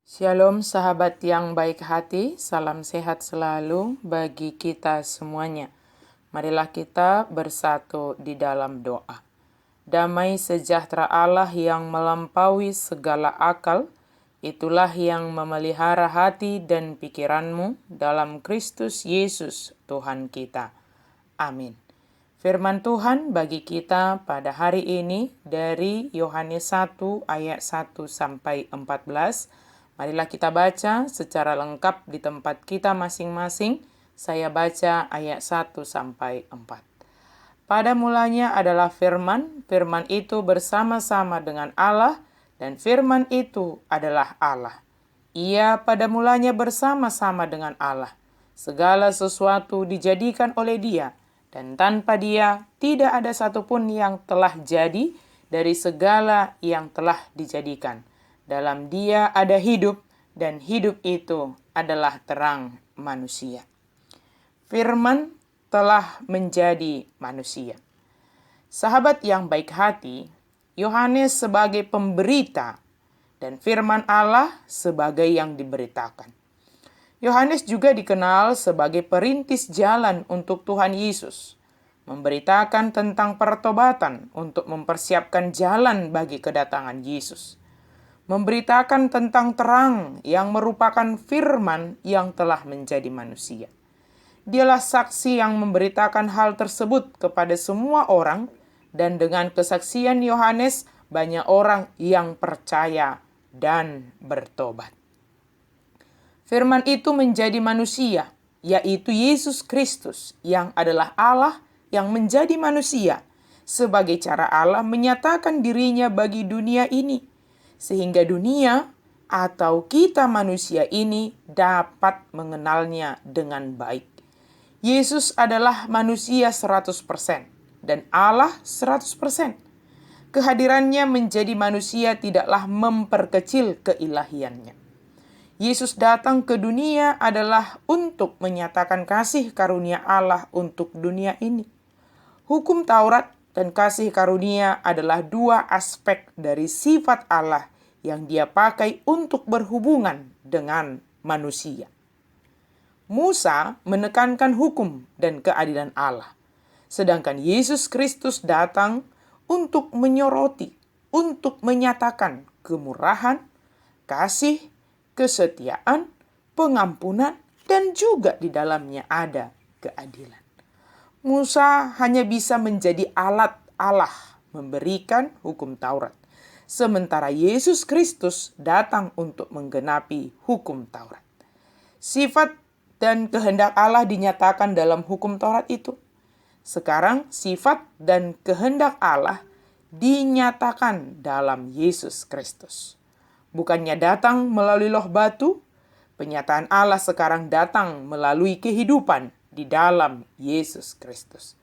Shalom sahabat yang baik hati, salam sehat selalu bagi kita semuanya. Marilah kita bersatu di dalam doa. Damai sejahtera Allah yang melampaui segala akal, itulah yang memelihara hati dan pikiranmu dalam Kristus Yesus Tuhan kita. Amin. Firman Tuhan bagi kita pada hari ini dari Yohanes 1 ayat 1 sampai 14. Marilah kita baca secara lengkap di tempat kita masing-masing. Saya baca ayat 1 sampai 4. Pada mulanya adalah firman, firman itu bersama-sama dengan Allah, dan firman itu adalah Allah. Ia pada mulanya bersama-sama dengan Allah. Segala sesuatu dijadikan oleh Dia, dan tanpa Dia tidak ada satupun yang telah jadi dari segala yang telah dijadikan. Dalam Dia ada hidup, dan hidup itu adalah terang manusia. Firman telah menjadi manusia. Sahabat yang baik hati, Yohanes sebagai pemberita dan firman Allah sebagai yang diberitakan. Yohanes juga dikenal sebagai perintis jalan untuk Tuhan Yesus, memberitakan tentang pertobatan untuk mempersiapkan jalan bagi kedatangan Yesus, memberitakan tentang terang yang merupakan firman yang telah menjadi manusia. Dialah saksi yang memberitakan hal tersebut kepada semua orang, dan dengan kesaksian Yohanes banyak orang yang percaya dan bertobat. Firman itu menjadi manusia, yaitu Yesus Kristus yang adalah Allah yang menjadi manusia, sebagai cara Allah menyatakan dirinya bagi dunia ini, sehingga dunia atau kita manusia ini dapat mengenalnya dengan baik. Yesus adalah manusia 100% dan Allah 100%. Kehadirannya menjadi manusia tidaklah memperkecil keilahiannya. Yesus datang ke dunia adalah untuk menyatakan kasih karunia Allah untuk dunia ini. Hukum Taurat dan kasih karunia adalah dua aspek dari sifat Allah yang Dia pakai untuk berhubungan dengan manusia. Musa menekankan hukum dan keadilan Allah, sedangkan Yesus Kristus datang untuk menyoroti, untuk menyatakan kemurahan, kasih, kesetiaan, pengampunan, dan juga di dalamnya ada keadilan. Musa hanya bisa menjadi alat Allah memberikan hukum Taurat, sementara Yesus Kristus datang untuk menggenapi hukum Taurat. Sifat dan kehendak Allah dinyatakan dalam hukum Taurat itu. Sekarang sifat dan kehendak Allah dinyatakan dalam Yesus Kristus. Bukannya datang melalui loh batu, penyataan Allah sekarang datang melalui kehidupan di dalam Yesus Kristus.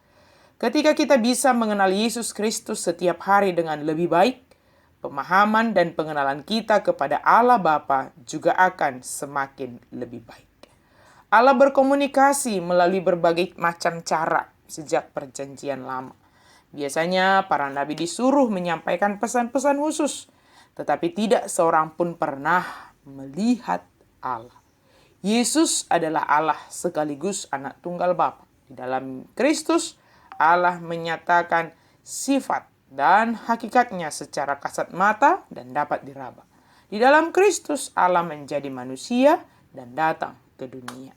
Ketika kita bisa mengenal Yesus Kristus setiap hari dengan lebih baik, pemahaman dan pengenalan kita kepada Allah Bapa juga akan semakin lebih baik. Allah berkomunikasi melalui berbagai macam cara sejak perjanjian lama. Biasanya para nabi disuruh menyampaikan pesan-pesan khusus, tetapi tidak seorang pun pernah melihat Allah. Yesus adalah Allah sekaligus anak tunggal Bapa. Di dalam Kristus, Allah menyatakan sifat dan hakikatnya secara kasat mata dan dapat diraba. Di dalam Kristus, Allah menjadi manusia dan datang ke dunia.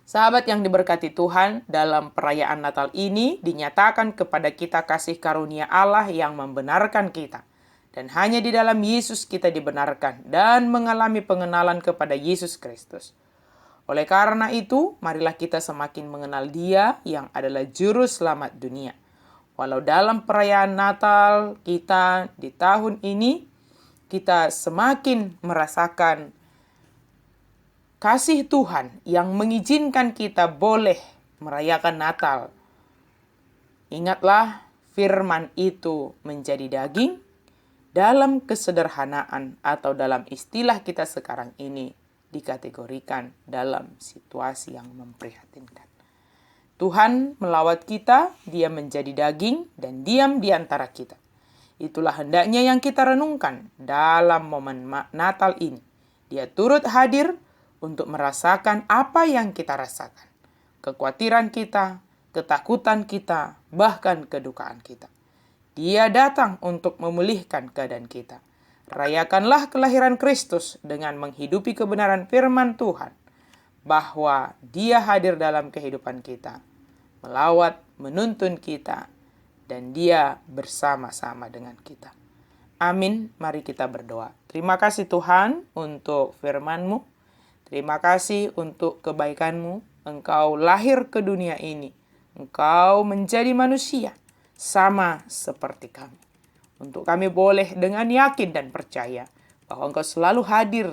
Sahabat yang diberkati Tuhan, dalam perayaan Natal ini dinyatakan kepada kita kasih karunia Allah yang membenarkan kita. Dan hanya di dalam Yesus kita dibenarkan dan mengalami pengenalan kepada Yesus Kristus. Oleh karena itu, marilah kita semakin mengenal Dia yang adalah juru selamat dunia. Walau dalam perayaan Natal kita di tahun ini, kita semakin merasakan kasih Tuhan yang mengizinkan kita boleh merayakan Natal. Ingatlah, firman itu menjadi daging dalam kesederhanaan atau dalam istilah kita sekarang ini dikategorikan dalam situasi yang memprihatinkan. Tuhan melawat kita, Dia menjadi daging dan diam di antara kita. Itulah hendaknya yang kita renungkan dalam momen Natal ini. Dia turut hadir untuk merasakan apa yang kita rasakan. Kekhawatiran kita, ketakutan kita, bahkan kedukaan kita. Dia datang untuk memulihkan keadaan kita. Rayakanlah kelahiran Kristus dengan menghidupi kebenaran firman Tuhan, bahwa Dia hadir dalam kehidupan kita, melawat, menuntun kita, dan Dia bersama-sama dengan kita. Amin. Mari kita berdoa. Terima kasih Tuhan untuk firman-Mu. Terima kasih untuk kebaikan-Mu. Engkau lahir ke dunia ini. Engkau menjadi manusia sama seperti kami. Untuk kami boleh dengan yakin dan percaya bahwa Engkau selalu hadir.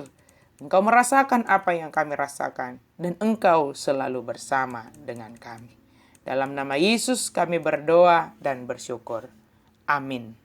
Engkau merasakan apa yang kami rasakan. Dan Engkau selalu bersama dengan kami. Dalam nama Yesus kami berdoa dan bersyukur. Amin.